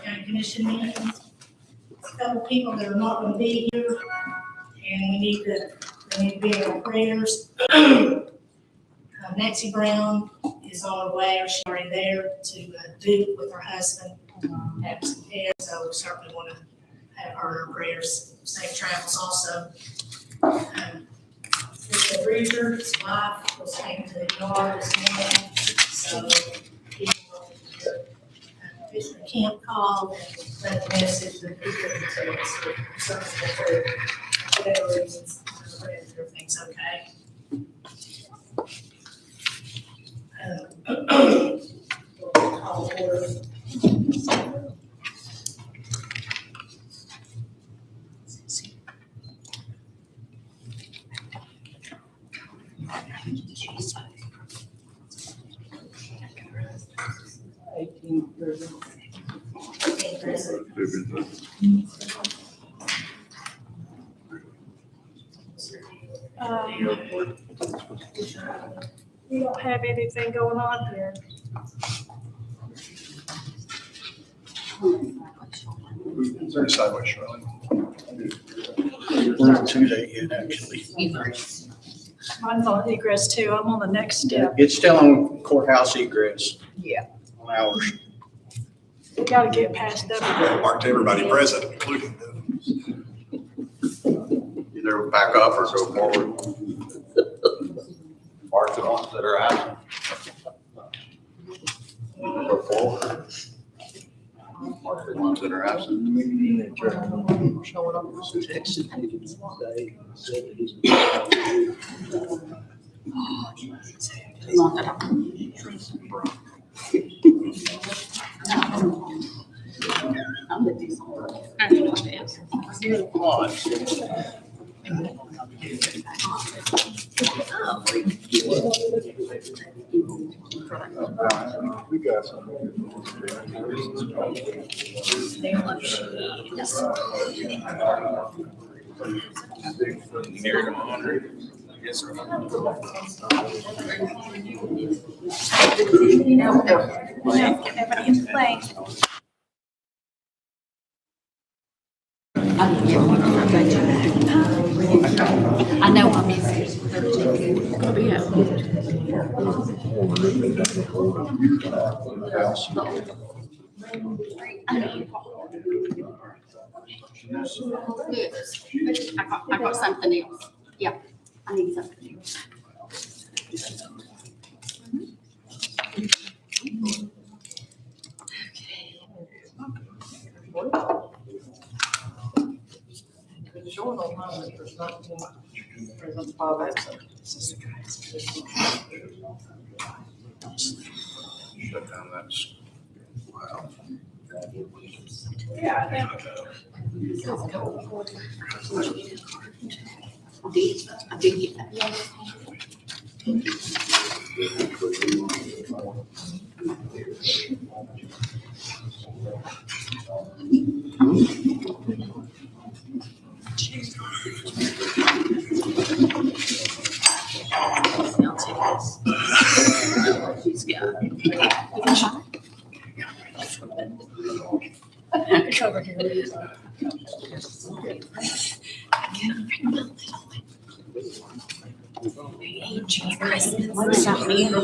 County Commission meetings. A couple people that are not going to be here, and they need to be in our prayers. Nancy Brown is on her way, or she's already there to Duke with her husband, have some care, so we certainly want to have her in our prayers. Safe travels also. Mr. Bridger's wife was taken to the yard this morning, so Commissioner Kemp called and left a message that he couldn't tell us, so for whatever reasons, everything's okay. Call order. We don't have anything going on here. Is there any sideways, Shirley? We're on Tuesday yet, actually. Mine's on egress too. I'm on the next step. It's still on courthouse egress. Yeah. On ours. We gotta get past that. Marked everybody present, including Either back up or go forward. Mark the ones that are absent. Go forward. Mark the ones that are absent. We got some. Get everybody in place. I know I'm busy. I got something else. Yeah, I need something else. Showing on mine that there's 19 present, 5 absent. Shut down that. Wow. Yeah, I did get that. It's over here. What's up, man? I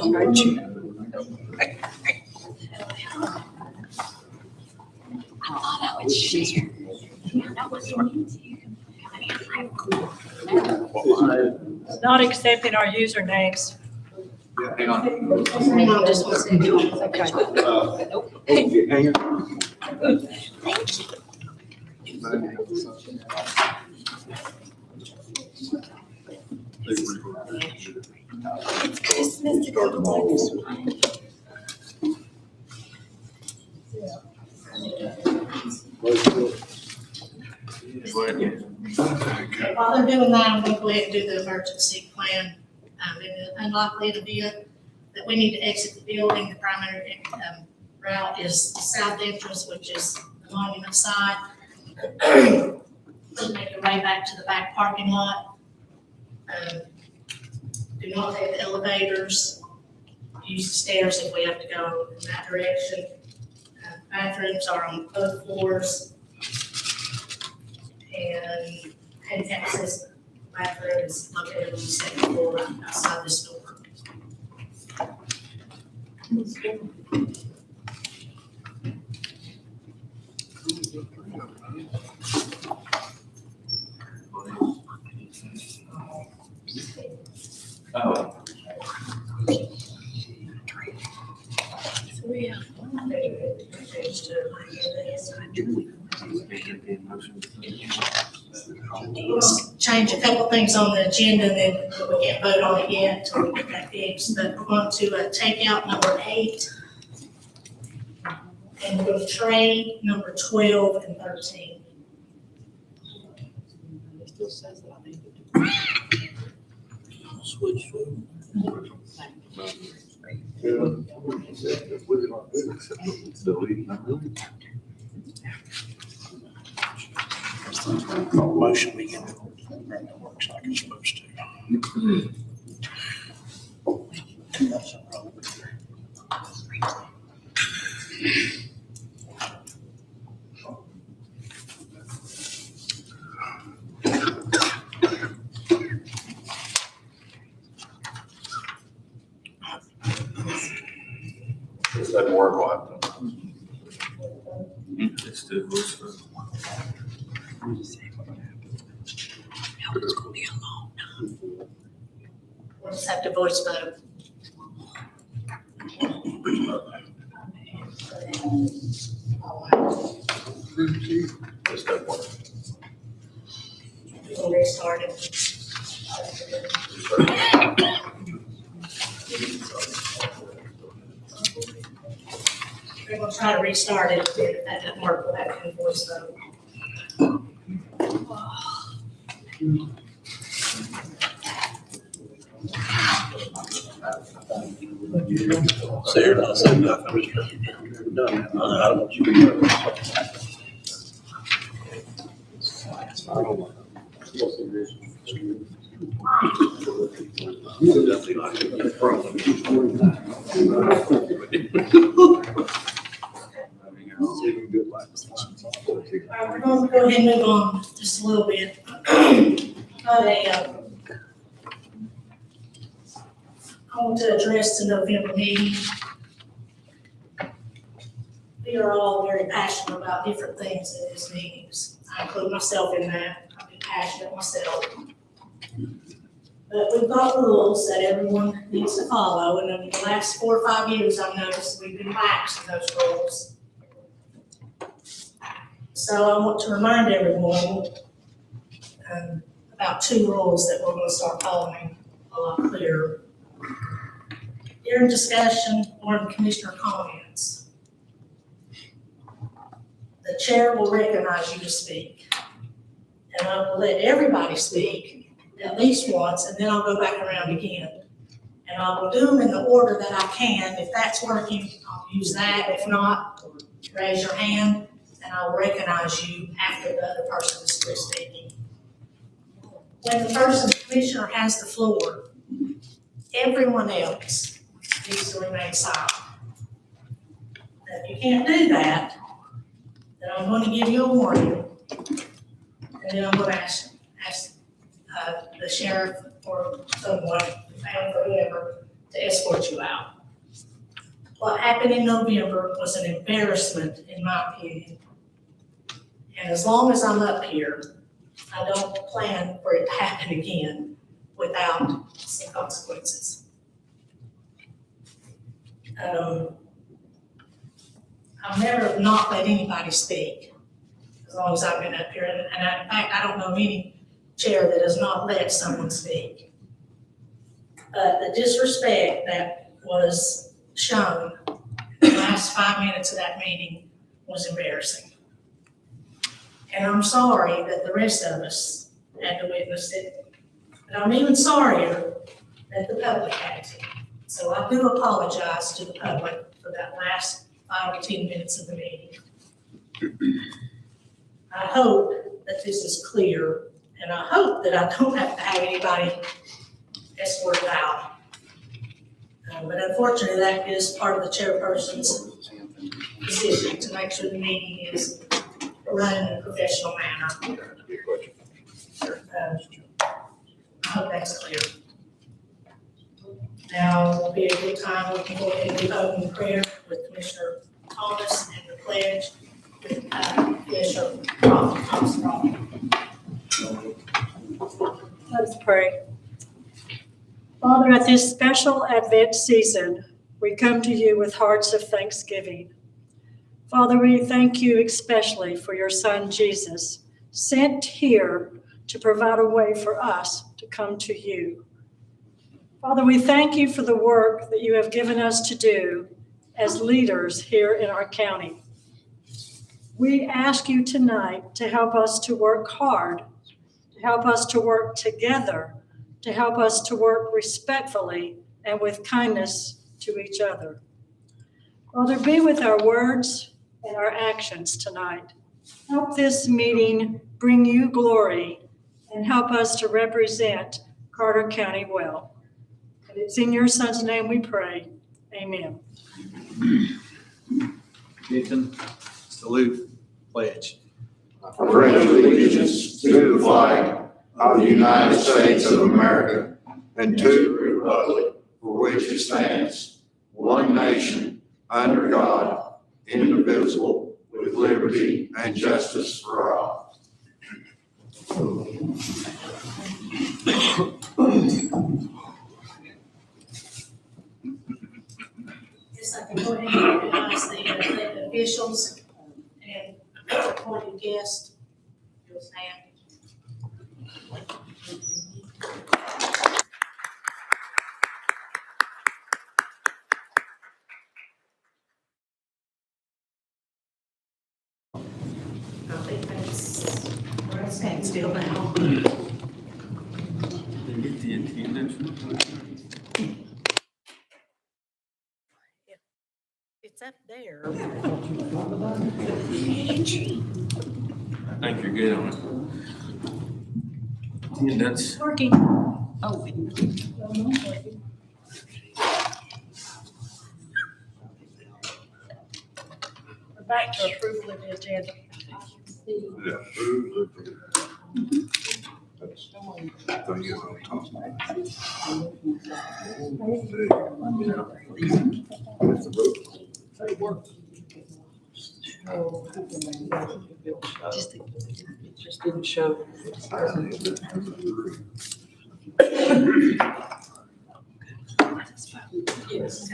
thought I would share. Not accepting our usernames. Yeah, hang on. Hang on just one second. Okay. Hang on. Thank you. It's Christmas to go to. While they're doing that, I'm going to go ahead and do the emergency plan. In the unlikely event that we need to exit the building, the primary route is the south entrance, which is the monument side. Make your way back to the back parking lot. Do not take the elevators. Use the stairs if we have to go in that direction. Bathrooms are on both floors. And handicap access bathroom is located on the second floor outside this door. Oh. Let's change a couple things on the agenda that we can't vote on it yet until we get that fixed, but we're going to take out number 8. And we're going to trade number 12 and 13. It still says that I need to do. Switch. Motion we get it works like it's supposed to. Nothing wrong with it. This doesn't work, what? It's the voice. We'll just have to voice vote. This doesn't work. We'll restart it. We're going to try to restart it. If that doesn't work, we'll have to voice vote. So you're not saying nothing. Done. I don't want you to do it. All right, we're going to go ahead and move on just a little bit. I want to address the November meeting. We are all very passionate about different things in these meetings. I include myself in that. I've been passionate myself. But we've got rules that everyone needs to follow, and in the last 4 or 5 years, I've noticed we've been lax in those rules. So I want to remind everyone about 2 rules that we're going to start following a lot clearer. During discussion or in commissioner comments, the chair will recognize you to speak. And I will let everybody speak at least once, and then I'll go back around again. And I will do them in the order that I can. If that's working, I'll use that. If not, raise your hand, and I will recognize you after the other person is through speaking. When the person, commissioner, has the floor, everyone else needs to remain silent. Now, if you can't do that, then I'm going to give you a warning, and then I'm going to ask the sheriff or someone, or whoever, to escort you out. What happened in November was an embarrassment, in my opinion. And as long as I'm up here, I don't plan for it to happen again without some consequences. I've never not let anybody speak as long as I've been up here. And in fact, I don't know of any chair that has not let someone speak. But the disrespect that was shown in the last 5 minutes of that meeting was embarrassing. And I'm sorry that the rest of us had to witness it. But I'm even sorrier that the public had to. So I do apologize to the public for that last 5 or 10 minutes of the meeting. I hope that this is clear, and I hope that I don't have to have anybody escorted out. But unfortunately, that is part of the chairperson's decision to make sure the meeting is run in a professional manner. I hope that's clear. Now will be a good time, we can go ahead and do open prayer with Commissioner Thomas and the pledge with Commissioner Thompson. Let's pray. Father, at this special Advent season, we come to you with hearts of thanksgiving. Father, we thank you especially for your Son, Jesus, sent here to provide a way for us to come to you. Father, we thank you for the work that you have given us to do as leaders here in our county. We ask you tonight to help us to work hard, to help us to work together, to help us to work respectfully and with kindness to each other. Father, be with our words and our actions tonight. Help this meeting bring you glory and help us to represent Carter County well. And it's in your Son's name we pray. Amen. Ethan, salute, pledge. I pledge allegiance to the flag of the United States of America and to the republic for which it stands, one nation, under God, indivisible, with liberty and justice for all. Yes, I can go ahead and recognize the elected officials and appointed guests. You'll stand. I think we're standing still now. Get the attendance. It's up there. I think you're good on it. Attendance. Working. Oh, We're back to approval of the agenda. Just didn't show. Yes.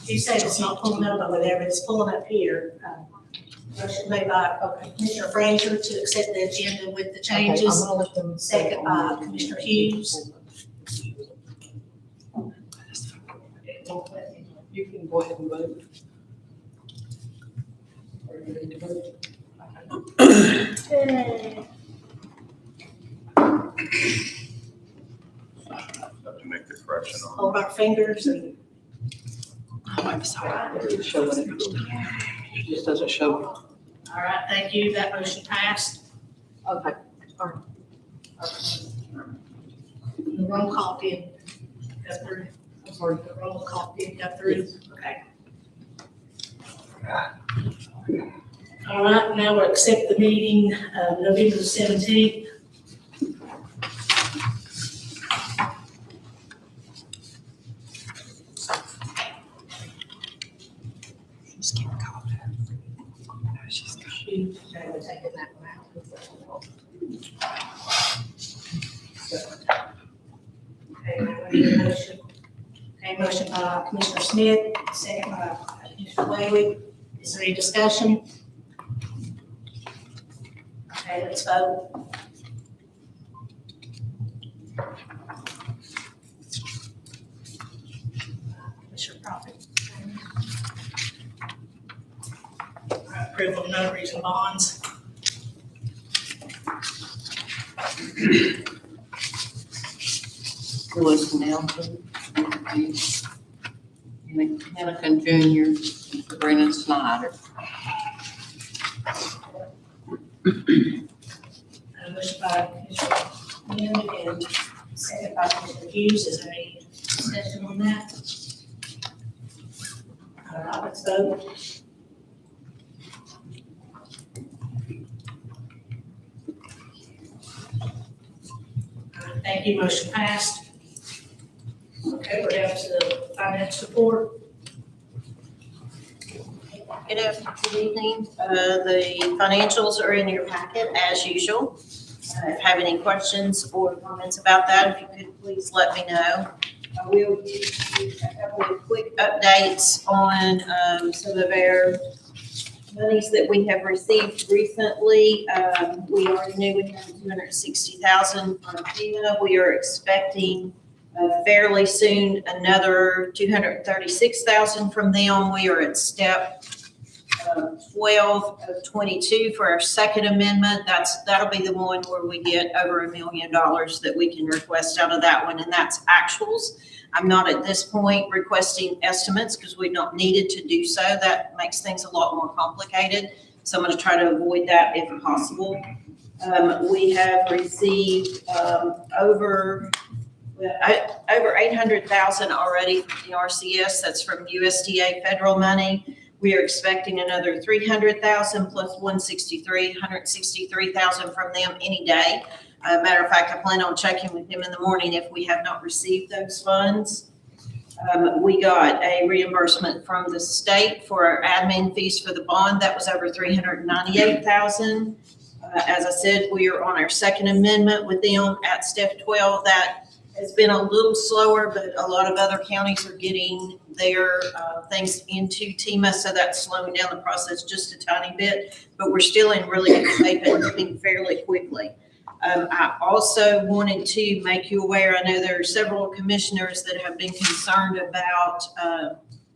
You said it's not pulling up over there, but it's pulling up here. Motion made by Commissioner Frazier to accept the agenda with the changes. I'm gonna let them. Second by Commissioner Hughes. You can go ahead and vote. Are you ready to vote? Yay. Have to make the correction on. Hold our fingers and It's showing it. It just doesn't show. all right, thank you. That motion passed. Okay. The roll call did go through. I'm sorry. The roll call did go through. Okay. All right, now we'll accept the meeting of November the 17th. Okay, we're taking that one out. Okay, now we need a motion. Okay, motion by Commissioner Smith, second by Commissioner Whaley. Is there any discussion? Okay, let's vote. Commissioner Prophet. All right, approval of notaries and bonds. Lewis Nelson. Henneken Jr., Sabrina Snyder. Motion by Commissioner Smith and second by Commissioner Hughes. Is there any discussion on that? All Let's vote. Thank you, motion passed. Okay, we're down to the finance report. Good evening. The financials are in your packet as usual. If you have any questions or comments about that, if you could please let me know. I will give you a couple of quick updates on some of our monies that we have received recently. We already knew we had $260,000 from FEMA. We are expecting fairly soon another $236,000 from them. We are at step 12 of 22 for our second amendment. That'll be the one where we get over $1 million that we can request out of that one, and that's actuals. I'm not at this point requesting estimates because we've not needed to do so. That makes things a lot more complicated. So I'm going to try to avoid that if possible. We have received over 800,000 already from the RCS. That's from USDA federal money. We are expecting another 300,000 plus 163,000 from them any day. Matter of fact, I plan on checking with him in the morning if we have not received those funds. We got a reimbursement from the state for our admin fees for the bond. That was over 398,000. As I said, we are on our second amendment with them at step 12. That has been a little slower, but a lot of other counties are getting their things into TEMA, so that's slowing down the process just a tiny bit, but we're still in really good shape and moving fairly quickly. I also wanted to make you aware, I know there are several commissioners that have been concerned about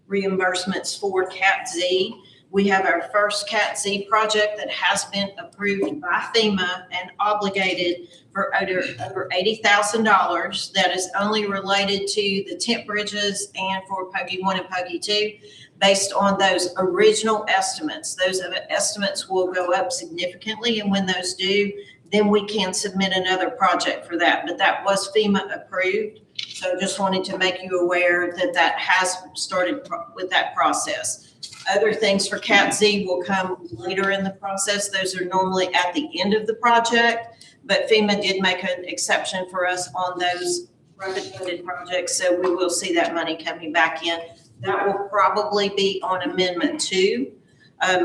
reimbursements for CAT-Z. We have our first CAT-Z project that has been approved by FEMA and obligated for over $80,000. That is only related to the tent bridges and for Poggy 1 and Poggy 2, based on those original estimates. Those estimates will go up significantly, and when those do, then we can submit another project for that. But that was FEMA approved. So just wanted to make you aware that that has started with that process. Other things for CAT-Z will come later in the process. Those are normally at the end of the project, but FEMA did make an exception for us on those rapid funded projects. So we will see that money coming back in. That will probably be on Amendment 2,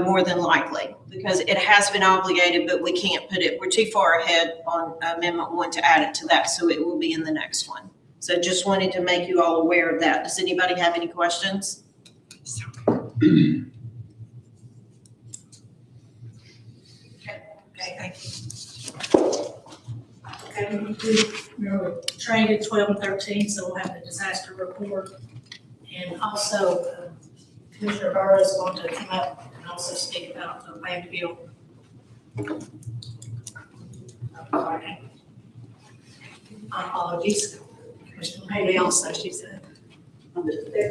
more than likely, because it has been obligated, but we can't put it, we're too far ahead on Amendment 1 to add it to that. So it will be in the next one. So just wanted to make you all aware of that. Does anybody have any questions? Okay, thank you. Okay, we're trained at 12 and 13, so we'll have the disaster report. And also, Commissioner Burrow is going to come up and also speak about the landfill. Apologies. Commissioner Haley also, she's the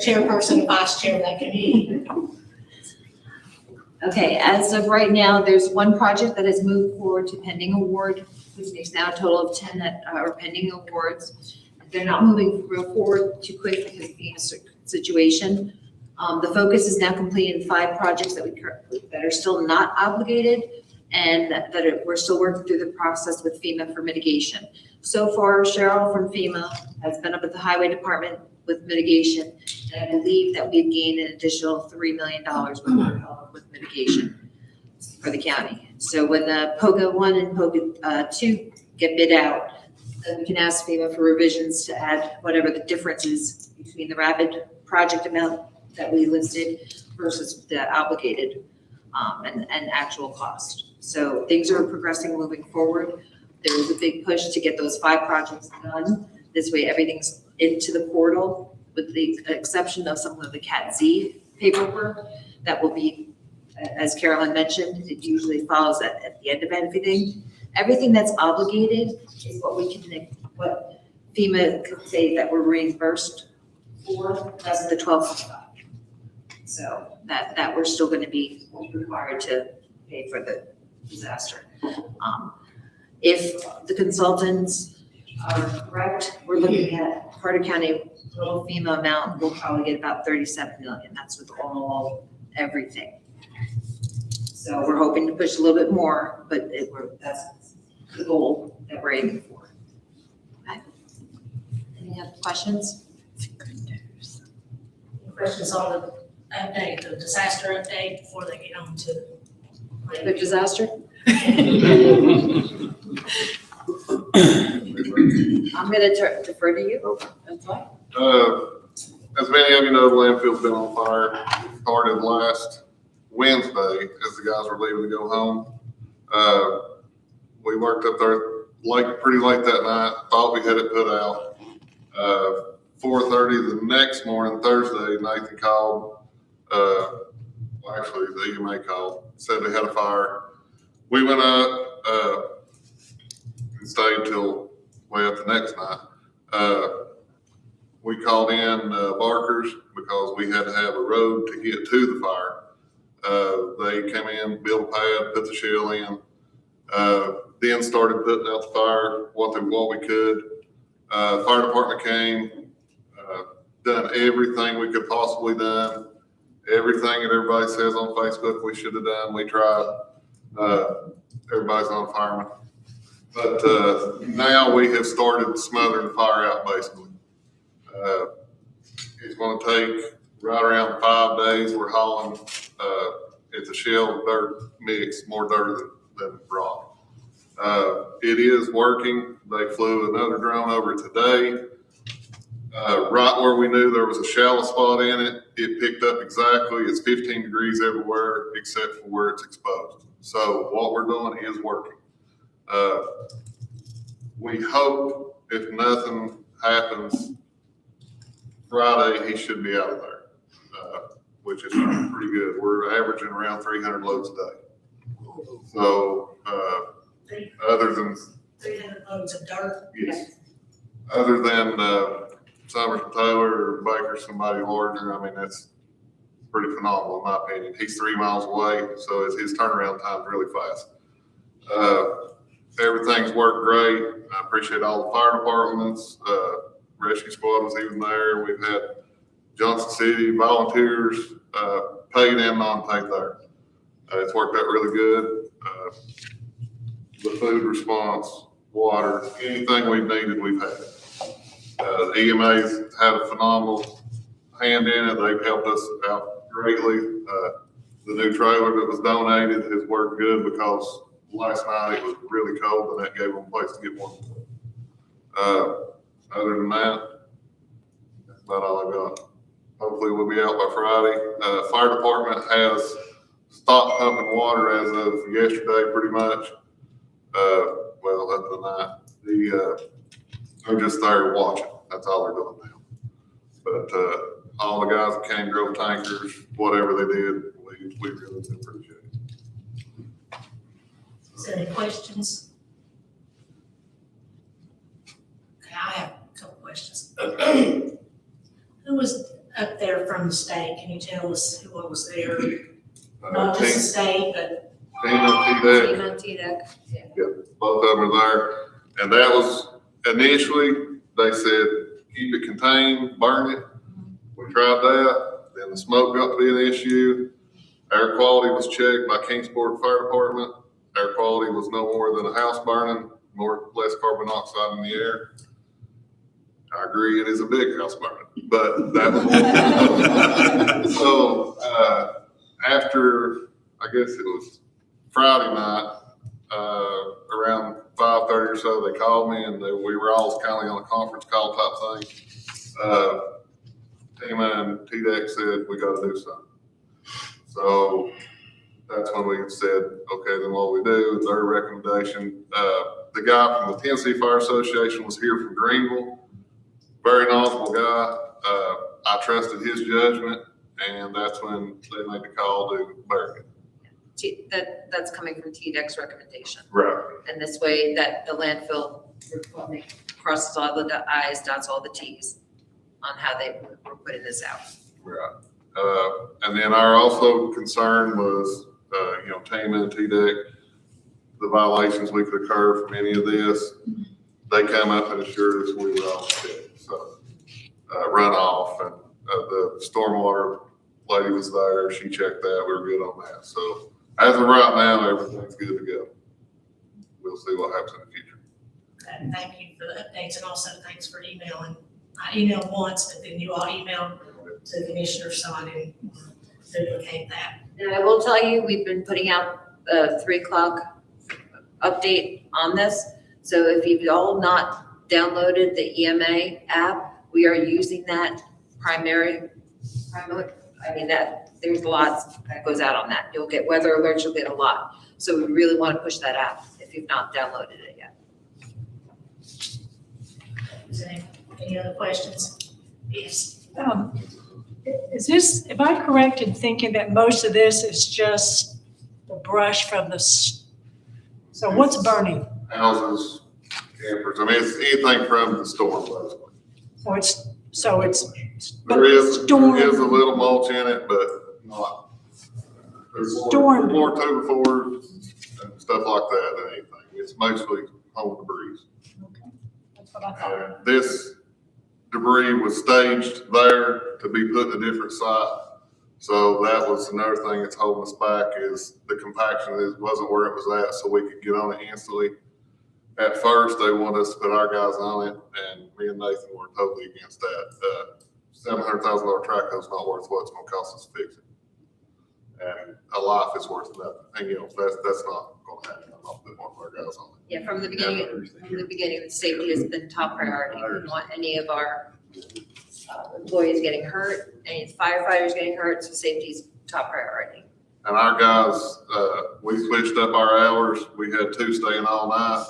chairperson, vice chair of that committee. Okay, as of right now, there's one project that has moved forward to pending award, which makes now a total of 10 that are pending awards. They're not moving forward too quick because of the situation. The focus is now completing 5 projects that are still not obligated and that we're still working through the process with FEMA for mitigation. So far, Cheryl from FEMA has been up at the Highway Department with mitigation, and I believe that we've gained an additional $3 million with mitigation for the county. So when the POGA 1 and POGA 2 get bid out, then we can ask FEMA for revisions to add whatever the difference is between the rapid project amount that we listed versus the obligated and actual cost. So things are progressing, moving forward. There was a big push to get those 5 projects done. This way, everything's into the portal, with the exception of some of the CAT-Z paperwork that will be, as Carolyn mentioned, it usually follows at the end of everything. Everything that's obligated is what what FEMA could say that we're reimbursed for, that's the 12.5. So that we're still going to be required to pay for the disaster. If the consultants are correct, we're looking at Carter County total FEMA amount, we'll probably get about 37 million. That's with everything. So we're hoping to push a little bit more, but that's the goal that we're aiming for. Okay. Any other questions? Questions on the update, the disaster update before they get on to The disaster? I'm gonna defer to you. That's fine. As many of you know, the landfill's been on fire. Started last Wednesday as the guys were leaving to go home. We worked up there pretty late that night, thought we had it put out. 4:30 the next morning, Thursday, Nathan called, actually the EMA called, said they had a fire. We went up, and stayed till way up the next night. We called in Barker's because we had to have a road to get to the fire. They came in, built a pad, put the shell in, then started putting out the fire, what we could. Fire department came, done everything we could possibly done. Everything that everybody says on Facebook we should have done, we tried. Everybody's on fireman. But now we have started smothering the fire out basically. It's going to take right around 5 days. We're hauling, it's a shell dirt mix, more dirt than rock. It is working. They flew another drone over today. Right where we knew there was a shallow spot in it, it picked up exactly. It's 15 degrees everywhere except for where it's exposed. So what we're doing is working. We hope if nothing happens, Friday he should be out of there, which is pretty good. We're averaging around 300 loads a day. So other than 300 loads of dirt. yes, other than Summers and Taylor or Baker, somebody larger, I mean, that's pretty phenomenal in my opinion. He's 3 miles away, so his turnaround time's really fast. Everything's worked great. I appreciate all the fire departments. Rescue squad was even there. We've had Johnson City volunteers, paid and non-paid there. It's worked out really good. The food response, water, anything we've needed, we've had. The EMA's had a phenomenal hand in it. They've helped us out greatly. The new trailer that was donated has worked good because last night it was really cold and that gave them a place to get warm. Other than that, that's about all I got. Hopefully we'll be out by Friday. Fire department has stopped pumping water as of yesterday, pretty much. Well, up to the night. They're just there watching. That's all they're doing now. But all the guys that came, drove tankers, whatever they did, we really do appreciate it. Is there any questions? Okay, I have a couple questions. Who was up there from the state? Can you tell us who was there? Not just the state, but Tina, T-Deck, both of them are there. And that was initially, they said, keep it contained, burn it. We tried that. Then the smoke got to be an issue. Air quality was checked by Kingsport Fire Department. Air quality was no more than a house burning, less carbon dioxide in the air. I agree, it is a big house burning, but that was so after, I guess it was Friday night, around 5:30 or so, they called me and we were all kind of on a conference call type thing. Tima and T-Deck said, we got to do something. So that's when we said, okay, then what we do, their recommendation. The guy from the Tennessee Fire Association was here from Greenville, very knowledgeable guy. I trusted his judgment, and that's when they made the call to bury it. That's coming from TDEC's recommendation. Right. And this way that the landfill crosses all the I's, dots all the T's on how they were putting this out. Right. And then our also concern was, Tama and T-Deck, the violations we could occur from any of this. They come up and assured us we were all set. So runoff, and the stormwater lady was there, she checked that, we were good on that. So as of right now, everything's good to go. We'll see what happens in the future. And thank you for the updates, and also thanks for emailing. I emailed once, but then you all emailed to the commissioner, so I didn't duplicate that. And I will tell you, we've been putting out a 3 o'clock update on this. So if you've all not downloaded the EMA app, we are using that primary, I mean, that, there's lots that goes out on that. You'll get weather alerts, you'll get a lot. So we really want to push that app if you've not downloaded it yet. Is there any other questions? Yes. Is this, am I correct in thinking that most of this is just the brush from so what's burning? Houses, campers, I mean, it's anything from the storm, basically. So it's There is a storm. little mulch in it, but not. There's Storm. more two before and stuff like that than anything. It's mostly home debris. Okay, that's what I thought. And this debris was staged there to be put in a different site. So that was another thing that's holding us back is the compaction wasn't where it was at, so we could get on it instantly. At first, they wanted us to put our guys on it, and me and Nathan were totally against that. $700,000 track is not worth what it's gonna cost us to fix it. And a life is worth nothing. And you know, that's not gonna happen. I'm not putting one of our guys on it. Yeah, from the beginning, safety has been top priority. We don't want any of our employees getting hurt, any firefighters getting hurt, so safety is top priority. And our guys, we switched up our hours. We had 2 staying all night,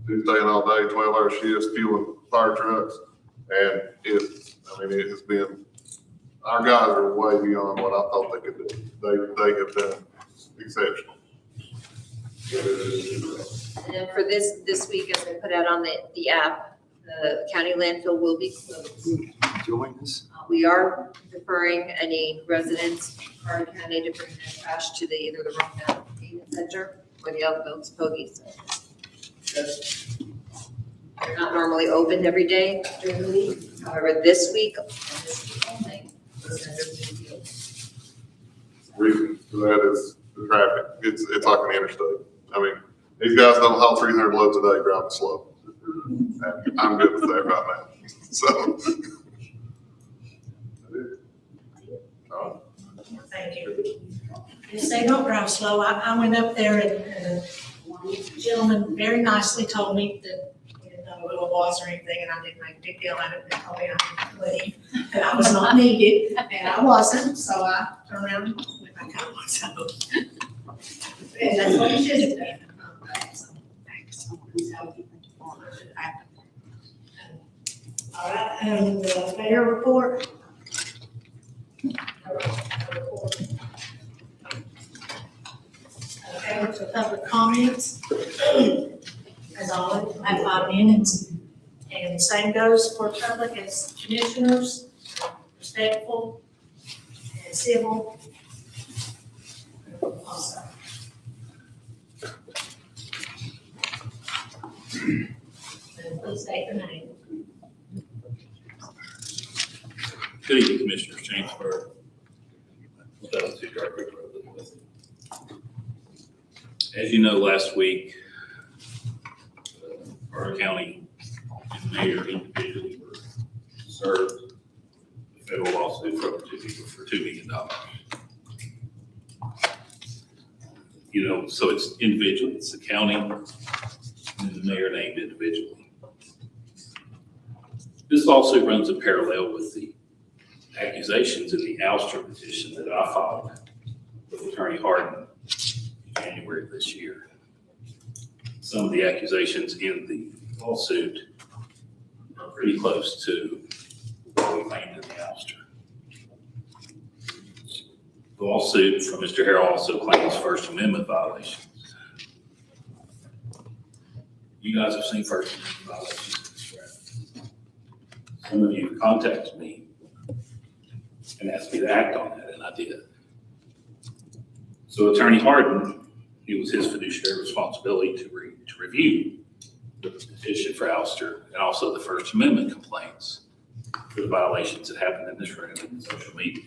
2 staying all day, 12-hour shifts, fueling fire trucks. And it has been, our guys are way beyond what I thought they could do. They have done exceptional. And then for this week, as I put out on the app, the county landfill will be closed. Join us. We are deferring any residents in Carter County to bring their trash to either the Rocktown Convenience Center or the Elk Pogies. They're not normally open every day during the week. However, this week only, those centers will be open. Reason for that is the traffic. It's like an interstate. I mean, these guys don't haul 300 loads a day driving slow. And I'm good with that right now. So. Thank you. Yes, they don't drive slow. I went up there and a gentleman very nicely told me that he didn't know who I was or anything, and I didn't make a big deal out of it. They told me I could leave, that I was not needed, and I wasn't, so I turned around and went back out myself. And that's what you should have done. All right, and the mayor report. Okay, we're to public comments. As always, I have 5 minutes. And same goes for public as commissioners, respectful and civil. Also. And please state your name. Good evening, Commissioners. James Burr. As you know, last week, Carter County and the mayor individually were served a federal lawsuit for $2 million. You know, so it's individual, it's the county and the mayor named individually. This lawsuit runs in parallel with the accusations in the ouster petition that I filed with Attorney Harden in January of this year. Some of the accusations in the lawsuit are pretty close to what we claimed in the ouster. The lawsuit from Mr. Harrell also claims First Amendment violations. You guys have seen First Amendment violations, right? Some of you contacted me and asked me to act on that, and I did. So Attorney Harden, it was his fiduciary responsibility to review the petition for ouster and also the First Amendment complaints for the violations that happened in this room and social media.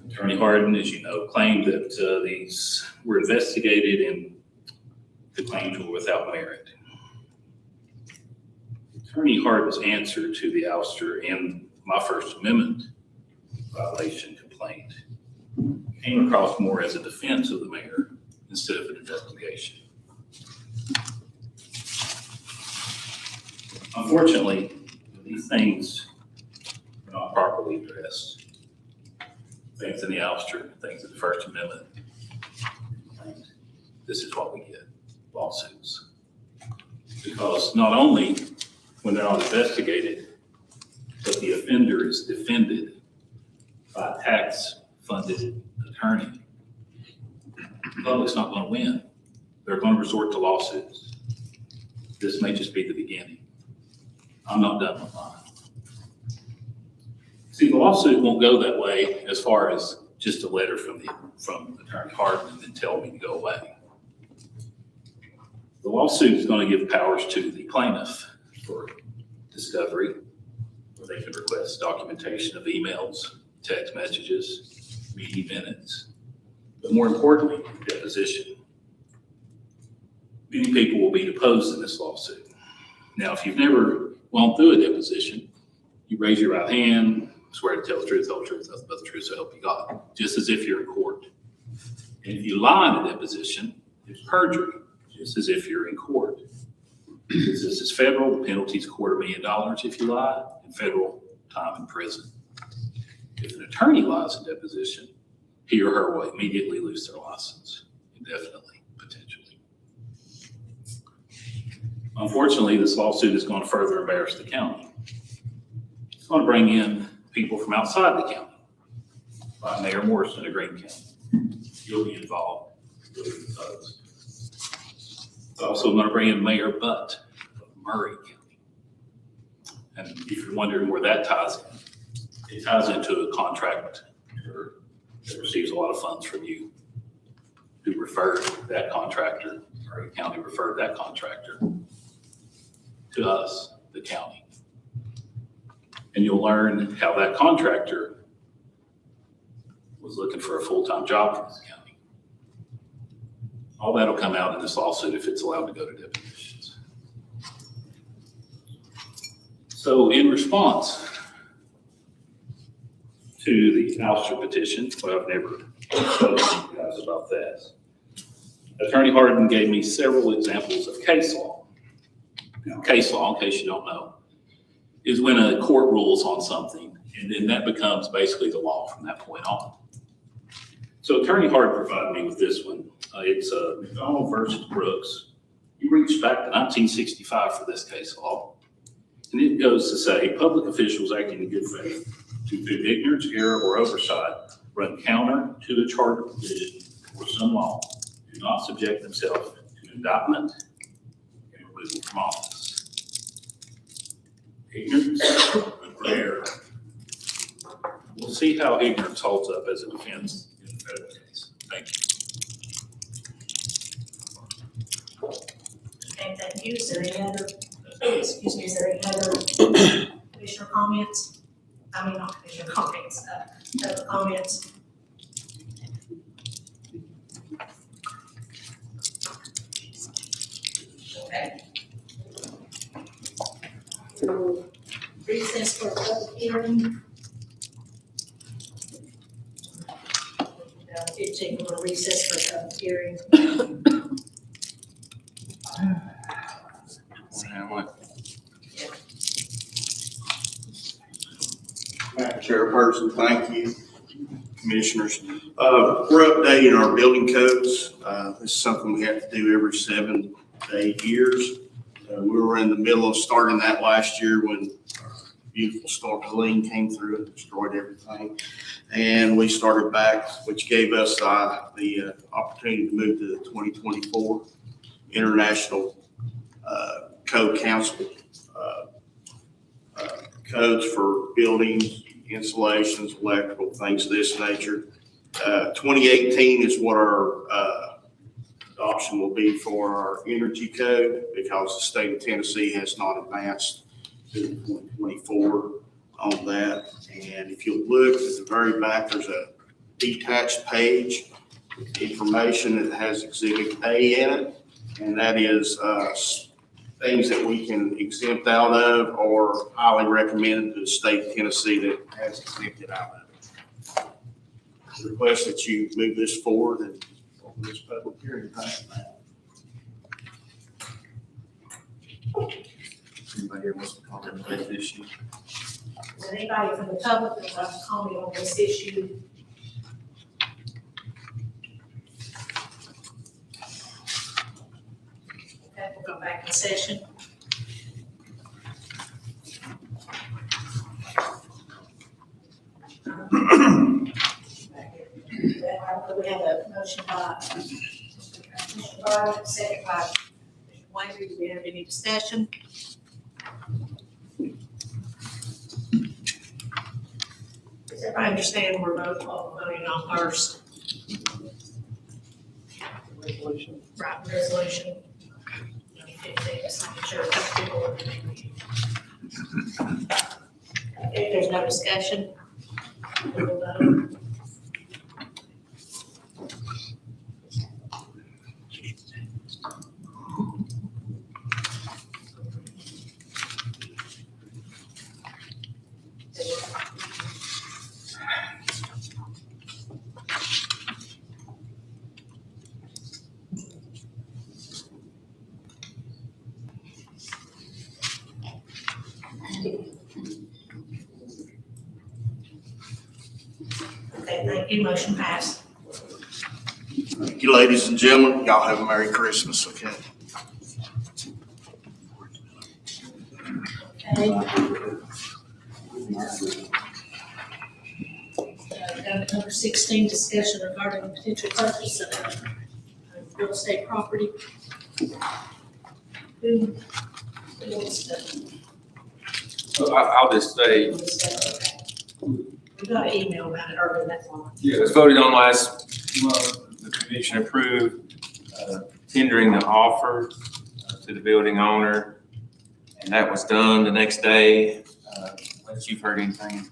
Attorney Harden, as you know, claimed that these were investigated and the claims were without merit. Attorney Harden's answer to the ouster and my First Amendment violation complaint came across more as a defense of the mayor instead of an investigation. Unfortunately, these things are not properly addressed. Things in the ouster, things in the First Amendment. This is what we get, lawsuits. Because not only when they're not investigated, but the offender is defended by a tax-funded attorney, the public's not going to win. They're going to resort to lawsuits. This may just be the beginning. I'm not done with mine. See, the lawsuit won't go that way as far as just a letter from Attorney Harden and then tell me to go away. The lawsuit is going to give powers to the plaintiff for discovery, where they can request documentation of emails, text messages, meeting minutes, but more importantly, deposition. Many people will be deposed in this lawsuit. Now, if you've never gone through a deposition, you raise your right hand, swear to tell the truth, nothing but the truth, so help you God, just as if you're in court. And if you lie in a deposition, it's perjury, just as if you're in court. This is federal, the penalty's $250,000 if you lie, and federal time in prison. If an attorney lies in deposition, he or her will immediately lose their license, indefinitely, potentially. Unfortunately, this lawsuit is going to further embarrass the county. It's going to bring in people from outside the county, like Mayor Morrison of Greene County. You'll be involved. You'll be opposed. It's also going to bring in Mayor Butt of Murray County. And if you're wondering where that ties in, it ties into a contract that receives a lot of funds from you, who referred that contractor, Murray County referred that contractor to us, the county. And you'll learn how that contractor was looking for a full-time job for this county. All that'll come out in this lawsuit if it's allowed to go to depositions. So in response to the ouster petition, well, I've never spoken to you guys about that. Attorney Harden gave me several examples of case law. Now, case law, in case you don't know, is when a court rules on something, and then that becomes basically the law from that point on. So Attorney Harden provided me with this one. It's McDonald versus Brooks. He reached back to 1965 for this case law. And it goes to say, public officials acting in good faith to, through ignorance, error, or oversight, run counter to a charter provision or some law, do not subject themselves to indictment and removal from office. Ignorance or error. We'll see how ignorance holds up as a defense in the federal case. Thank you. Okay, thank you. Is there any other, excuse me, is there any other commissioner comments? I mean, not commissioner comments, other comments? Okay. We'll recess for a public hearing. 15, we'll recess for a public hearing. Madam Chairperson, thank you. Commissioners, we're updating our building codes. This is something we have to do every 7 to 8 years. We were in the middle of starting that last year when beautiful storm Helene came through and destroyed everything. And we started back, which gave us the opportunity to move to the 2024 International Code Council codes for buildings, installations, electrical, things of this nature. 2018 is what our adoption will be for our energy code, because the state of Tennessee has not advanced to 2024 on that. And if you look at the very back, there's a detached page with information that has Exhibit A in it. And that is things that we can exempt out of or highly recommended to the state of Tennessee that has exempted out of it. Request that you move this forward and open this public hearing. Anybody here wants to comment on this issue? Is there anybody from the public that would like to comment on this issue? Okay, we'll go back in session. We have a motion by Mr. Bartlett, second by Mr. Wayne. Do we have any discussion? Does everybody understand we're voting on first? Resolution. Right, resolution. Just making sure that people are. If there's no discussion, we will vote. Okay, thank you, motion passed. Thank you, ladies and gentlemen. Y'all have a Merry Christmas, okay? Okay. Down to number 16, discussion regarding the potential purchase of real estate property. Who wants to? I'll just say, We got an email about it earlier, that's all. yeah, it was voted on last month. The commission approved tendering the offer to the building owner. And that was done the next day. Unless you've heard anything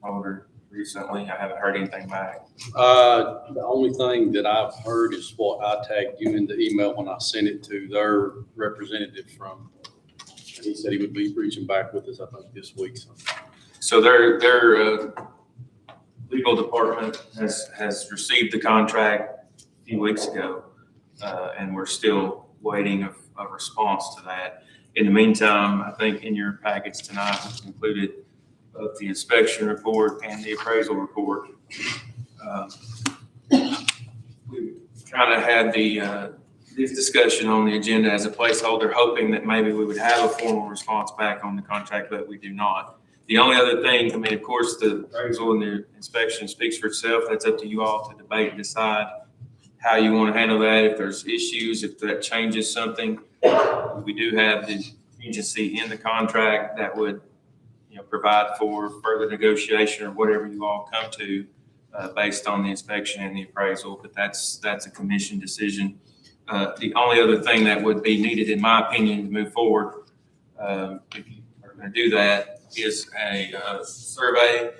over recently, I haven't heard anything back. The only thing that I've heard is what I tagged you in the email when I sent it to their representative from, and he said he would be reaching back with us, I think, this week. So their legal department has received the contract a few weeks ago, and we're still waiting a response to that. In the meantime, I think in your package tonight, we've included both the inspection report and the appraisal report. We kind of had this discussion on the agenda as a placeholder, hoping that maybe we would have a formal response back on the contract, but we do not. The only other thing, I mean, of course, the appraisal and the inspection speaks for itself. That's up to you all to debate and decide how you want to handle that. If there's issues, if that changes something, we do have the contingency in the contract that would, provide for further negotiation or whatever you all come to based on the inspection and the appraisal. But that's a commission decision. The only other thing that would be needed, in my opinion, to move forward, if you are going to do that, is a survey.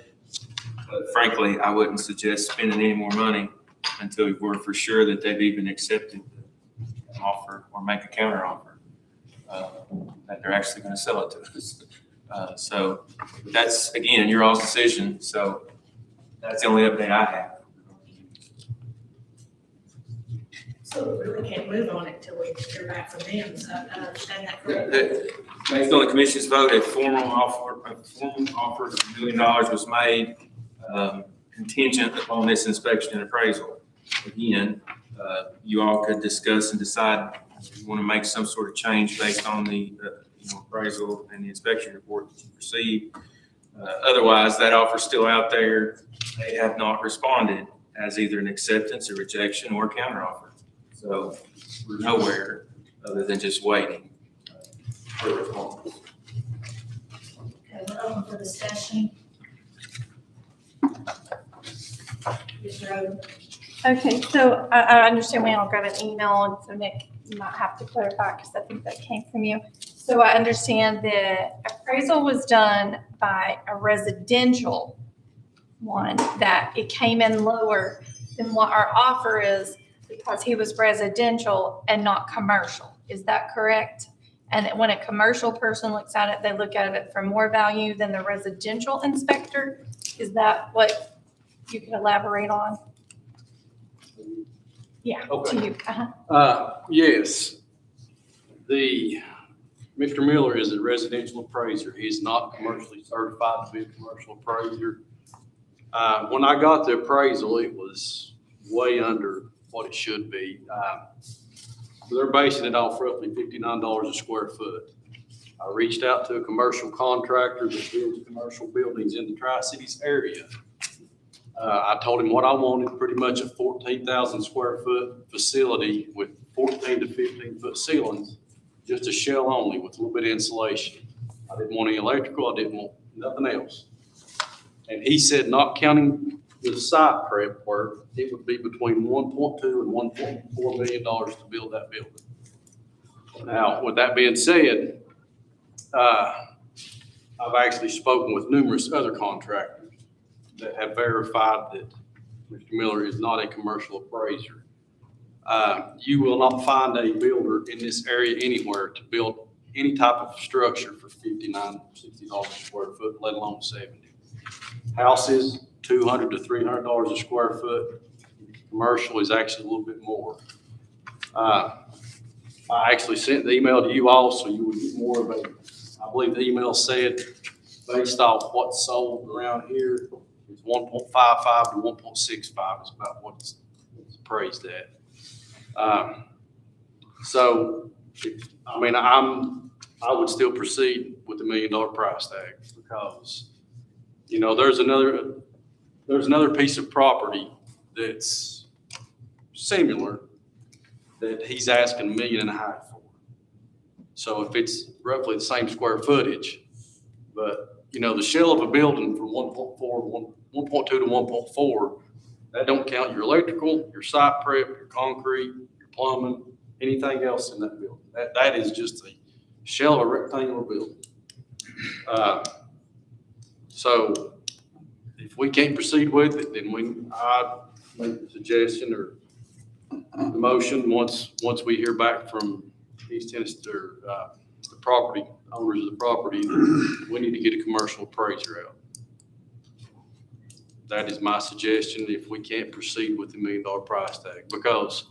But frankly, I wouldn't suggest spending any more money until we're for sure that they've even accepted the offer or make a counter offer, that they're actually going to sell it to us. So that's, again, your all's decision. So that's the only update I have. So we really can't move on it until we hear back from them, so I understand that correctly. Based on the commission's vote, a formal offer of $1 million was made, contingent upon this inspection and appraisal. Again, you all could discuss and decide if you want to make some sort of change based on the appraisal and the inspection report that you received. Otherwise, that offer's still out there. They have not responded as either an acceptance, a rejection, or a counteroffer. So we're nowhere other than just waiting for a response. Okay, we're open for discussion. Ms. Rhodes? Okay, so I understand we all got an email, and so Nick, you might have to clarify, because I think that came from you. So I understand the appraisal was done by a residential one, that it came in lower than what our offer is because he was residential and not commercial. Is that correct? And that when a commercial person looks at it, they look at it for more value than the residential inspector? Is that what you can elaborate on? Yeah, to Okay. you. Yes. Mr. Miller is a residential appraiser. He's not commercially certified to be a commercial appraiser. When I got the appraisal, it was way under what it should be. So they're basing it off roughly $59 a square foot. I reached out to a commercial contractor that builds commercial buildings in the Tri-Cities area. I told him what I wanted, pretty much a 14,000 square foot facility with 14 to 15 foot ceilings, just a shell only with a little bit of insulation. I didn't want any electrical, I didn't want nothing else. And he said, not counting the site prep work, it would be between 1.2 and 1.4 million dollars to build that building. Now, with that being said, I've actually spoken with numerous other contractors that have verified that Mr. Miller is not a commercial appraiser. You will not find a builder in this area anywhere to build any type of structure for $59, $60 a square foot, let alone 70. Houses, $200 to $300 a square foot. Commercial is actually a little bit more. I actually sent the email to you all so you would get more of a, I believe the email said, based off what's sold around here, it's 1.55 to 1.65 is about what it's appraised at. So, I would still proceed with the $1 million price tag because, you know, there's another piece of property that's similar that he's asking $1.5 million for. So if it's roughly the same square footage, but you know, the shell of a building from 1.2 to 1.4, that don't count your electrical, your site prep, your concrete, your plumbing, anything else in that building. That is just a shell of a rectangular building. So if we can't proceed with it, then I'd make the suggestion or the motion, once we hear back from East Tennessee, or the property owners of the property, we need to get a commercial appraiser out. That is my suggestion if we can't proceed with the $1 million price tag, because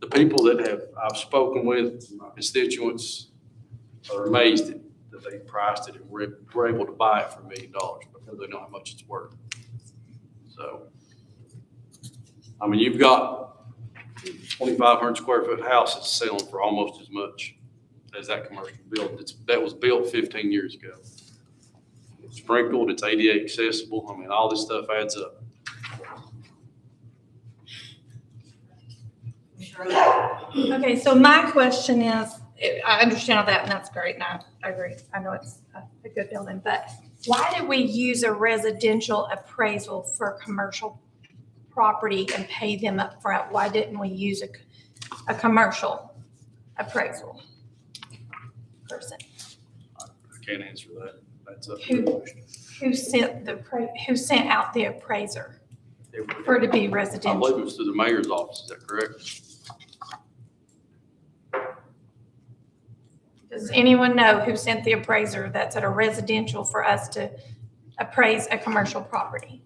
the people that I've spoken with, my constituents, are amazed that they priced it and we're able to buy it for $1 million because they know how much it's worth. So, I mean, you've got 2,500 square foot house that's selling for almost as much as that commercial building. That was built 15 years ago. It's sprinkled, it's ADA accessible. I mean, all this stuff adds up. Okay, so my question is, I understand all that, and that's great, and I agree. I know it's a good building, but why did we use a residential appraisal for commercial property and pay them up front? Why didn't we use a commercial appraisal person? I can't answer that. That's up to the question. Who sent out the appraiser for it to be I residential? believe it was through the mayor's office. Is that correct? Does anyone know who sent the appraiser that's at a residential for us to appraise a commercial property?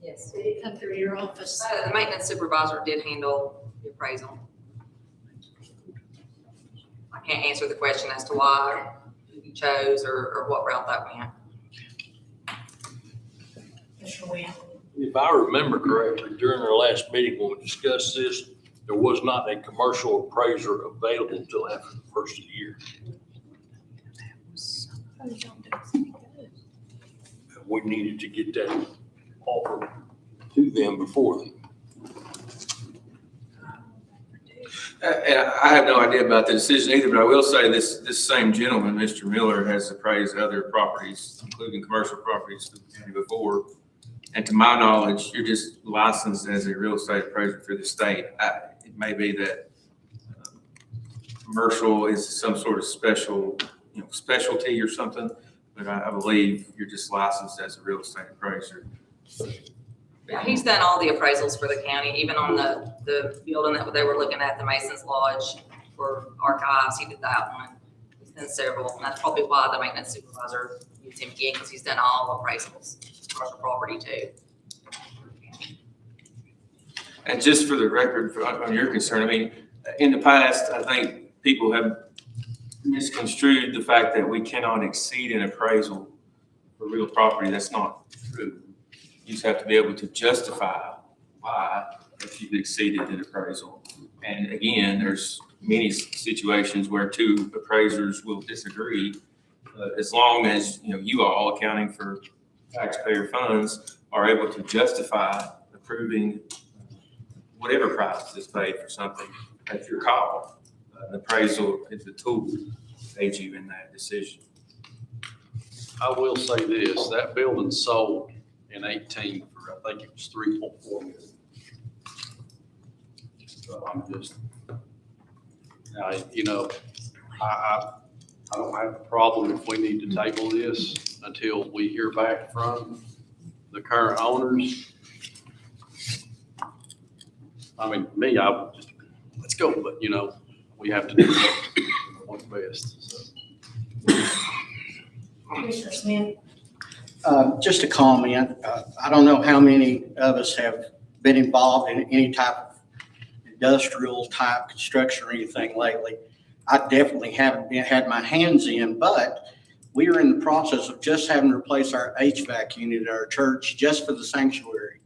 Yes. Did it come through your office? The maintenance supervisor did handle the appraisal. I can't answer the question as to why you chose or what route that went. Mr. Wynn? If I remember correctly, during our last meeting when we discussed this, there was not a commercial appraiser available until after the first of the year. We needed to get that offer to them before then. And I have no idea about the decision either, but I will say this same gentleman, Mr. Miller, has appraised other properties, including commercial properties through the county before. And to my knowledge, you're just licensed as a real estate appraiser through the state. It may be that commercial is some sort of special, specialty or something, but I believe you're just licensed as a real estate appraiser. Yeah, he's done all the appraisals for the county, even on the building that they were looking at, the Mason's Lodge for archives, he did that one. He's done several, and that's probably why the maintenance supervisor used him again, because he's done all appraisals, commercial property too. And just for the record, on your concern, I mean, in the past, I think people have misconstrued the fact that we cannot exceed an appraisal for real property. That's not true. You just have to be able to justify why if you've exceeded an appraisal. And again, there's many situations where two appraisers will disagree. As long as, you all accounting for taxpayer funds are able to justify approving whatever price is paid for something, that's your call. An appraisal is the tool to aid you in that decision. I will say this, that building sold in 18 for, I think it was 3.4 million. So I'm just, I don't have a problem if we need to table this until we hear back from the current owners. I mean, me, I would just, let's go, but we have to do what's best, so. Commissioner Smith? Just a comment. I don't know how many of us have been involved in any type of industrial type construction or anything lately. I definitely haven't had my hands in, but we are in the process of just having to replace our HVAC unit at our church just for the sanctuary.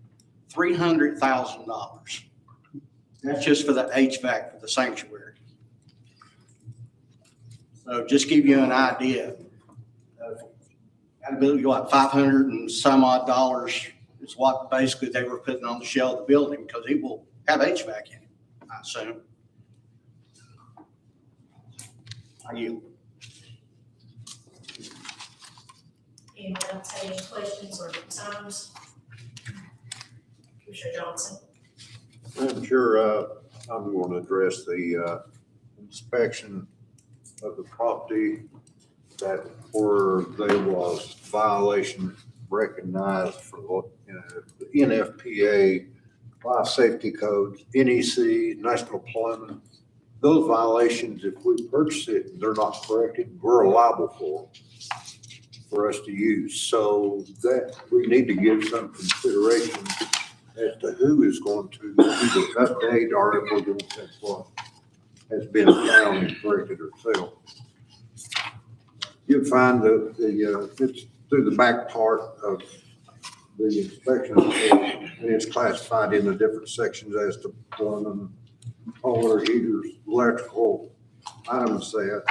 $300,000. That's just for the HVAC for the sanctuary. So just give you an idea. I believe like 500 and some odd dollars is what basically they were putting on the shell of the building because it will have HVAC in it, I assume. Are you? Anyone else have any questions or concerns? Commissioner Johnson? I'm sure I'm going to address the inspection of the property that where there was violation recognized for the NFPA, Life Safety Codes, NEC, National Employment. Those violations, if we purchase it and they're not corrected, we're liable for us to use. So that we need to give some consideration as to who is going to either update or if we're going to take what has been found and corrected ourselves. You'll find it's through the back part of the inspection and it's classified into different sections as to plumbing, boiler, heaters, electrical items that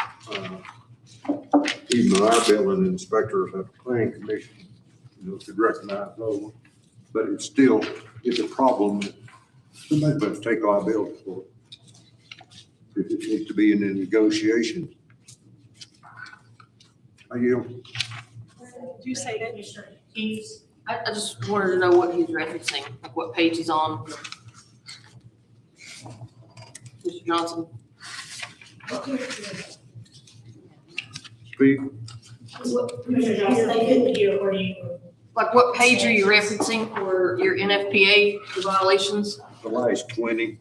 even our building inspectors of the planning commission, could recognize those. But it still is a problem that somebody's going to take liability for it. If it needs to be in a negotiation. Are you? Do you say that? Commissioner Hughes? I just wanted to know what he's referencing, like what page he's on. Mr. Johnson? Speak. Commissioner Johnson, they couldn't hear or you. Like what page are you referencing for your NFPA violations? The last 20.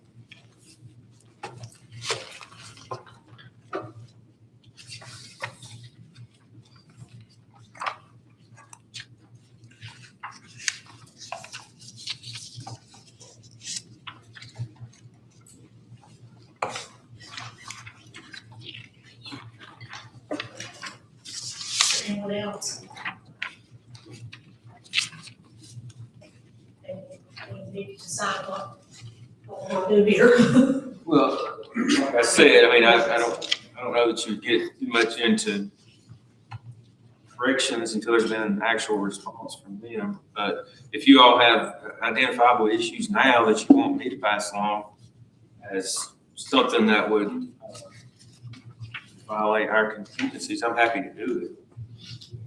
Anyone else? We need to decide what we'll do here. Well, like I said, I mean, I don't know that you get too much into corrections until there's been an actual response from them. But if you all have identifiable issues now that you want me to pass along as something that would violate our contingencies, I'm happy to do it.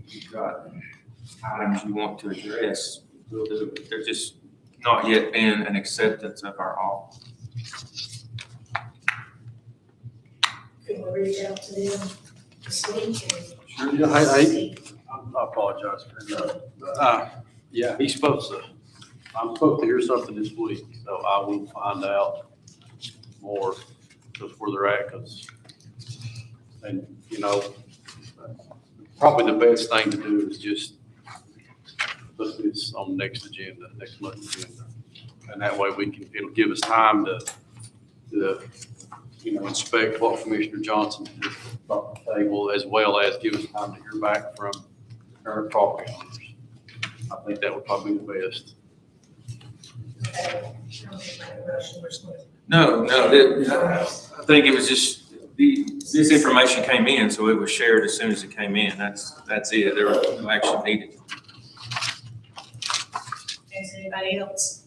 If you've got items you want to address, we'll do it. There's just not yet been an acceptance of our offer. Can we reach out to them this week and? Yeah, I see? apologize for that. Yeah, he's supposed to, I'm supposed to hear something this week, so I will find out more just where they're at, because, and, you know, probably the best thing to do is just put this on next month's agenda. And that way we can, it'll give us time to, you know, inspect what Commissioner Johnson has brought to the table, as well as give us time to hear back from current property owners. I think that would probably be the best. Okay. I don't think my motion was good. No, I think it was just, this information came in, so it was shared as soon as it came in. That's it. There was no action needed. Is anybody else?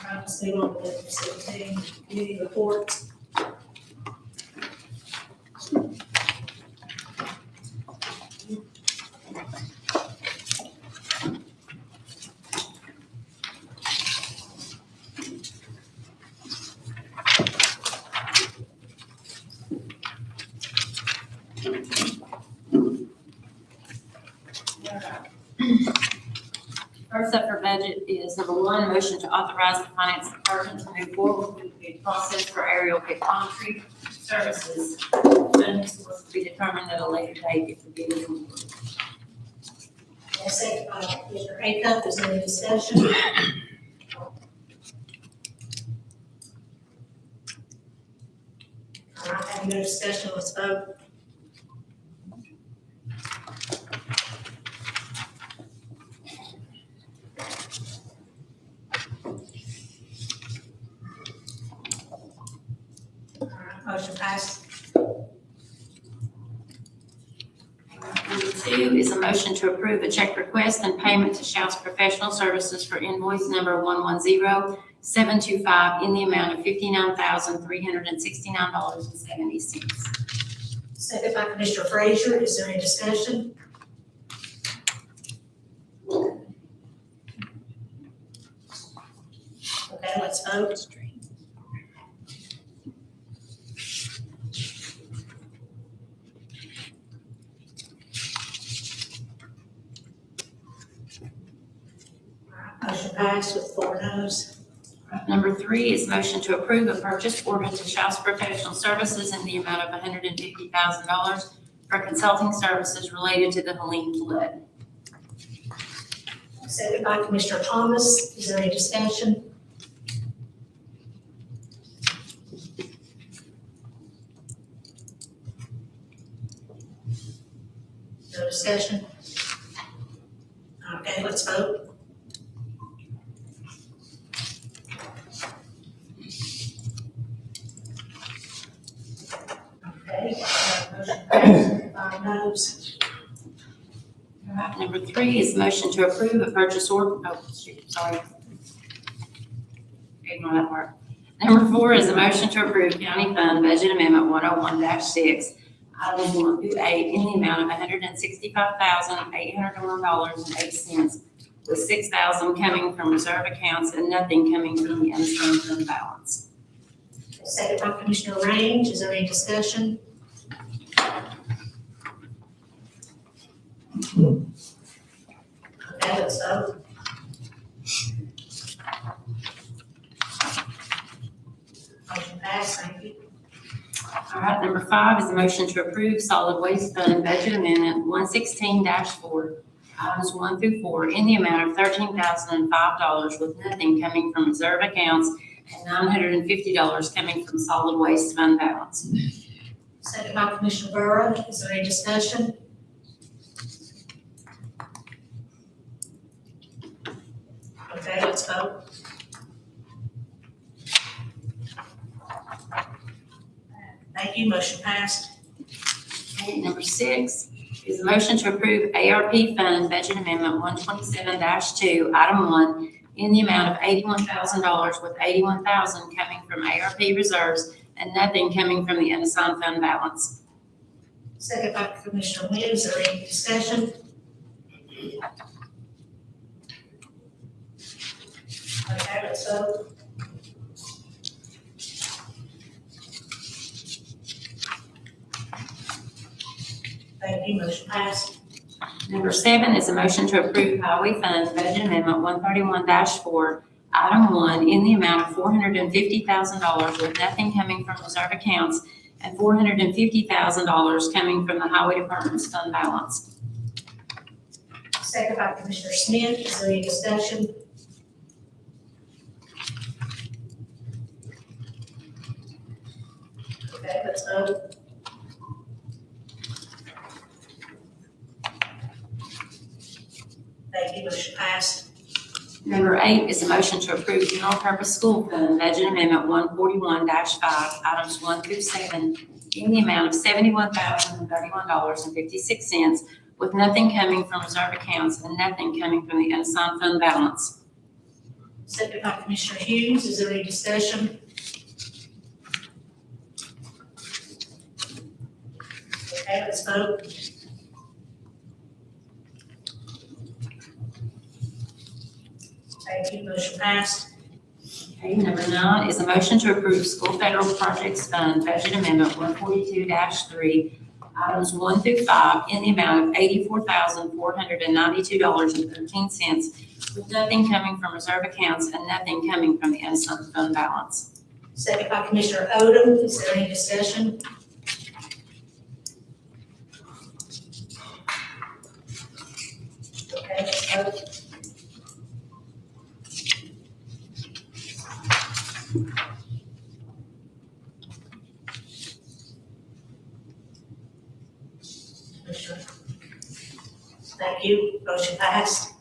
I'll see on the 17 committee reports. First up for budget is number one, motion to authorize the finance department to move forward with the process for aerial pictometry services. Funding source to be determined at a later date if the bid is awarded. Second by Mr. Haycup, is there any discussion? All right, having no discussion, let's vote. All right, motion passed. Number two is a motion to approve a check request and payment to Schaus Professional Services for invoice number 110725 in the amount of $59,369.70. Second by Commissioner Frazier, is there any discussion? Okay, let's vote. Motion passed with 4 noes. Number three is motion to approve a purchase order to Schaus Professional Services in the amount of $150,000 for consulting services related to the Helene flood. Second by Commissioner Thomas, is there any discussion? No discussion? Okay, let's vote. Okay, motion passed with 5 noes. All right, number three is motion to approve a purchase order, sorry. Ignore that part. Number four is a motion to approve county fund budget amendment 101-6, items 1 through 8, in the amount of $165,801.08, with $6,000 coming from reserve accounts and nothing coming from the unassigned fund balance. Second by Commissioner Range, is there any discussion? Okay, let's vote. Motion passed, thank you. All right, number five is a motion to approve solid waste fund budget amendment 116-4, items 1 through 4, in the amount of $13,005, with nothing coming from reserve accounts and $950 coming from solid waste fund balance. Second by Commissioner Burrow, is there any discussion? Okay, let's vote. Thank you, motion passed. Okay, number six is a motion to approve ARP fund budget amendment 127-2, item 1, in the amount of $81,000, with $81,000 coming from ARP reserves and nothing coming from the unassigned fund balance. Second by Commissioner Wynn, is there any discussion? vote. Thank you, motion passed. Number 7 is a motion to approve Highway Fund Budget Amendment 131-4, Item 1, in the amount of $450,000 with nothing coming from reserve accounts and $450,000 coming from the Highway Department's fund balance. Second by Commissioner Smith, is there any discussion? Okay, let's vote. Thank you, motion passed. Number 8 is a motion to approve General Purpose School Fund Budget Amendment 141-5, Items 1 through 7, in the amount of $71,031.56, with nothing coming from reserve accounts and nothing coming from the unassigned fund balance. Second by Commissioner Hughes, is there any discussion? Okay, let's vote. Thank you, motion passed. Okay, number 9 is a motion to approve School Federal Projects Fund Budget Amendment 142-3, Items 1 through 5, in the amount of $84,492.13, with nothing coming from reserve accounts and nothing coming from the unassigned fund balance. Second by Commissioner Odom, is there any discussion? Okay, let's vote. Thank you, motion passed.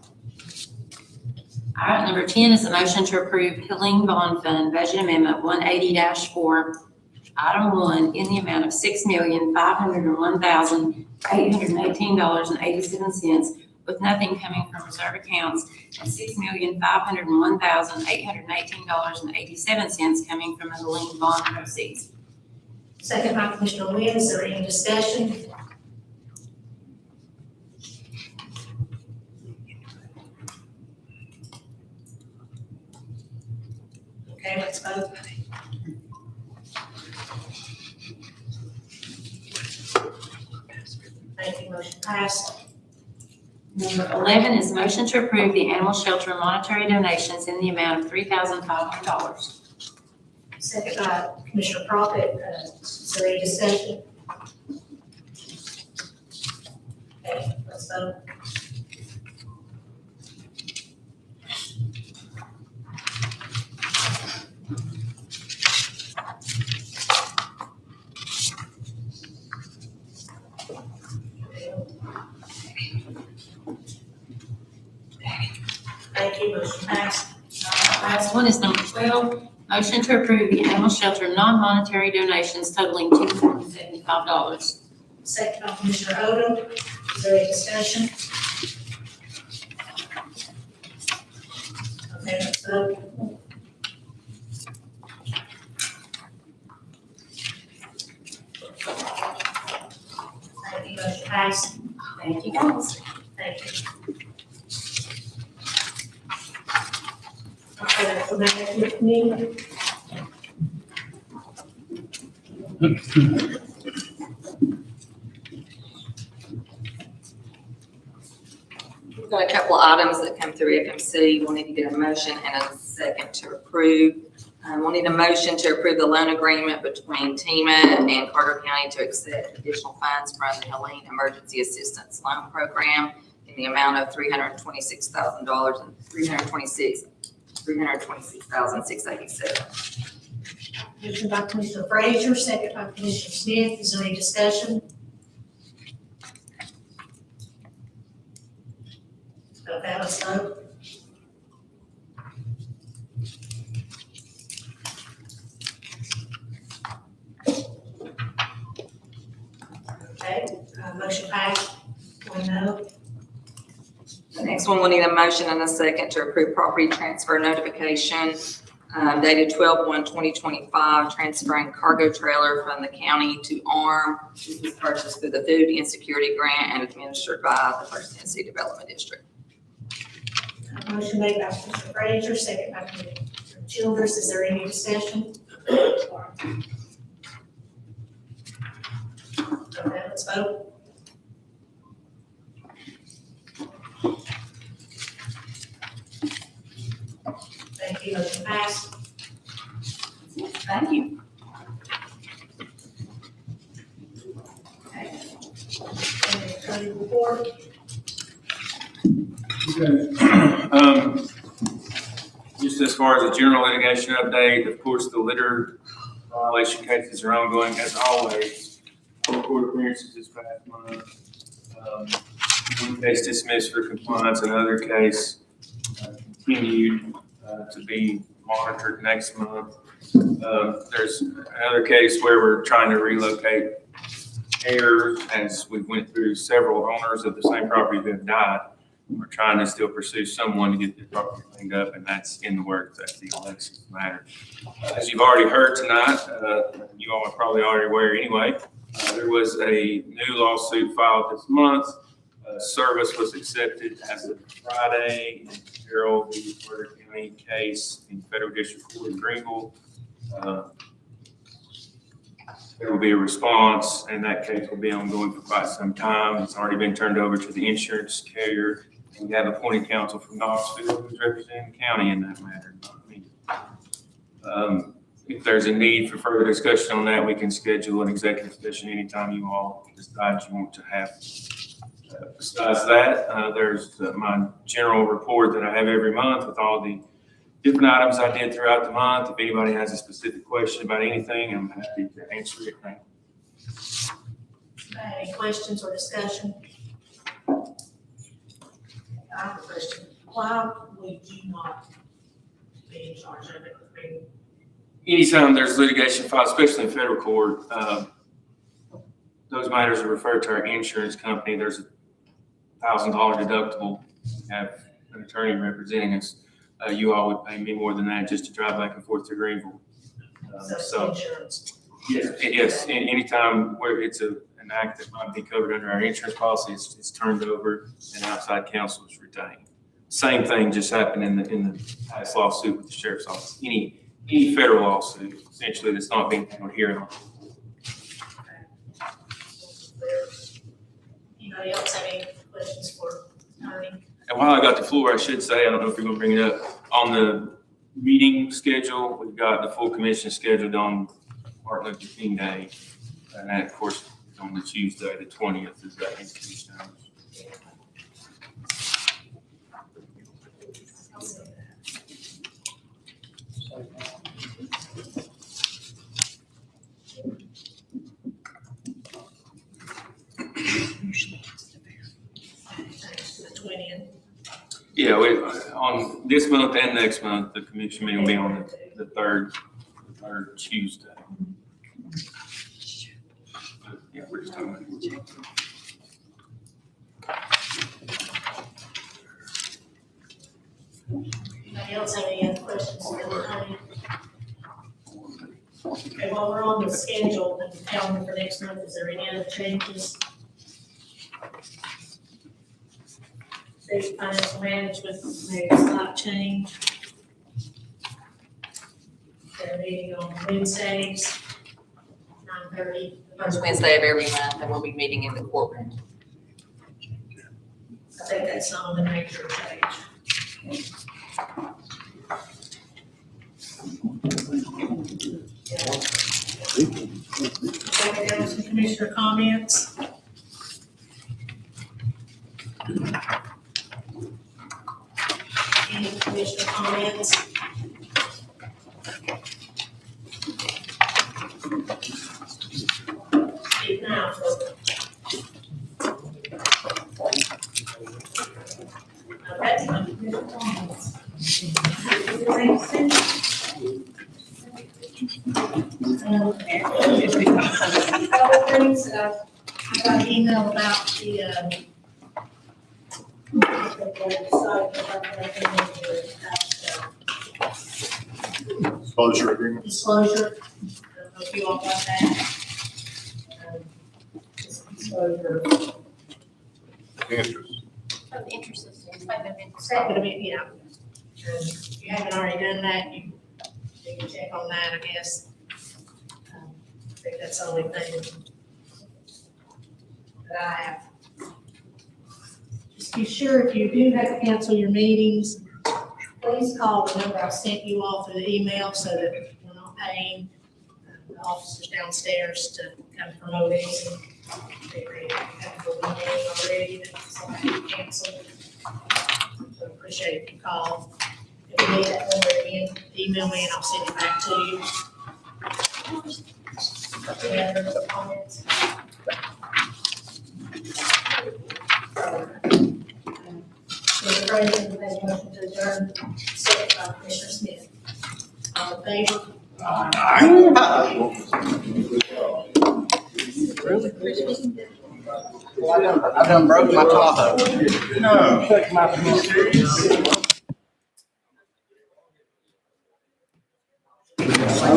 All right, number 10 is a motion to approve Helene Bond Fund Budget Amendment 180-4, Item 1, in the amount of $6,501,818.87, with nothing coming from reserve accounts, and $6,501,818.87 coming from the Helene Bond proceeds. Second by Commissioner Wynn, is there any discussion? Okay, let's vote. Thank you, motion passed. Number 11 is a motion to approve the animal shelter monetary donations in the amount of $3,500. Second by Commissioner Profit, is there any discussion? Okay, let's vote. Thank you, motion passed. Last one is number 12, motion to approve the animal shelter non-monetary donations totaling $275. Second by Commissioner Odom, is there any discussion? Okay, let's vote. Thank you, motion passed. Thank you, guys. Thank you. Okay, that's the management meeting. We've got a couple of items that come through FMC. We'll need to get a motion and a second to approve. We'll need a motion to approve the loan agreement between TEMA and Carter County to accept additional funds from the Helene Emergency Assistance Loan Program in the amount of $326,000 and $326,687. Motion by Commissioner Frazier, second by Commissioner Smith. Is there any discussion? Okay, let's vote. Okay, motion passed. 1-0. The next one, we'll need a motion and a second to approve property transfer notification dated 12/1/2025, transferring cargo trailer from the county to ARM. This was purchased through the Food Insecurity Grant and administered by the First Tennessee Development District. Motion made by Commissioner Frazier, second by Commissioner Childers, is there any discussion? Okay, let's vote. Thank you, motion passed. Thank you. Okay. Attorney report. Just as far as the general litigation update, of course, the litter violation cases are ongoing as always. Court appearances this past month. One case dismissed for compliance, another case continued to be monitored next month. There's another case where we're trying to relocate heirs, as we went through several owners of the same property who have died. We're trying to still pursue someone to get the property cleaned up, and that's in the works. That's the Alexis matter. As you've already heard tonight, you all are probably already aware anyway, there was a new lawsuit filed this month. Service was accepted as of Friday in Carroll v. Porter County case in Federal District Court in Greenville. There will be a response, and that case will be ongoing for quite some time. It's already been turned over to the insurance carrier. We have appointed counsel from Knoxville who's representing the county in that matter, not me. If there's a need for further discussion on that, we can schedule an executive session anytime you all decide you want to have. Besides that, there's my general report that I have every month with all the different items I did throughout the month. If anybody has a specific question about anything, I'm happy to answer it. Any questions or discussion? I have a question. Why would you not be in charge of it? Anytime there's litigation filed, especially in federal court, those matters are referred to our insurance company. There's $1,000 deductible. We have an attorney representing us. You all would pay me more than that just to drive back and forth to Greenville. So insurance. Yes, anytime where it's an act that might be covered under our insurance policy, it's turned over and outside counsel is retained. Same thing just happened in the past lawsuit with the sheriff's office. Any federal lawsuit, essentially, that's not being handled here. Anybody else have any questions for attorney? And while I got the floor, I should say, I don't know if you're gonna bring it up, on the meeting schedule, we've got the full commission scheduled on Martin Luther King Day. And that, of course, is on the Tuesday, the 20th, is that commission hours. The 20th. Yeah, on this month and next month, the commission meeting will be on the third Tuesday. Yeah, we're just talking about. Anybody else have any other questions for the attorney? Okay, while we're on the schedule and the calendar for next month, is there any other changes? State financial management, maybe a slight change. They're meeting on Wednesdays, 9:30. First Wednesday of every month, and we'll be meeting in the courtroom. I think that's not the major change. Okay, there was some commissioner comments. Any commissioner comments? Speak now, okay, commissioner comments. Couple things, I got an email about the, Disclosure agreement. disclosure. I don't know if you all got that. Disclosure. Interest. Of the interest of Statement of it, yeah. If you haven't already done that, you can check on that, I guess. I think that's the only thing that I have. Just be sure if you do have to cancel your meetings, please call the number I sent you all through the email so that we're not paying the officers downstairs to come promote anything. They have to go in there already, that somebody canceled. So appreciate if you call. If you need that number again, email me and I'll send it back to you. Any other comments? Mr. President, make a motion to adjourn, second by Commissioner Smith. All in favor? I done broke my Tahoe. No, take my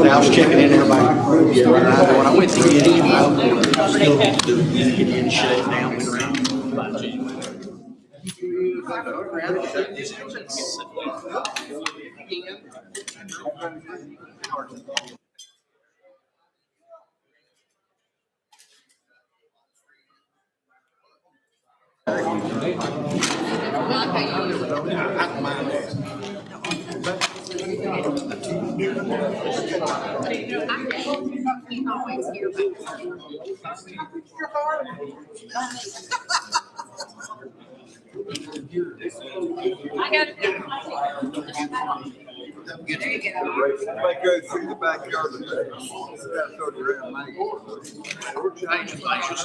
I was checking in everybody. When I went to get in, I still get in, shut it down, went around by January. Everybody go through the backyard today. We're changing things.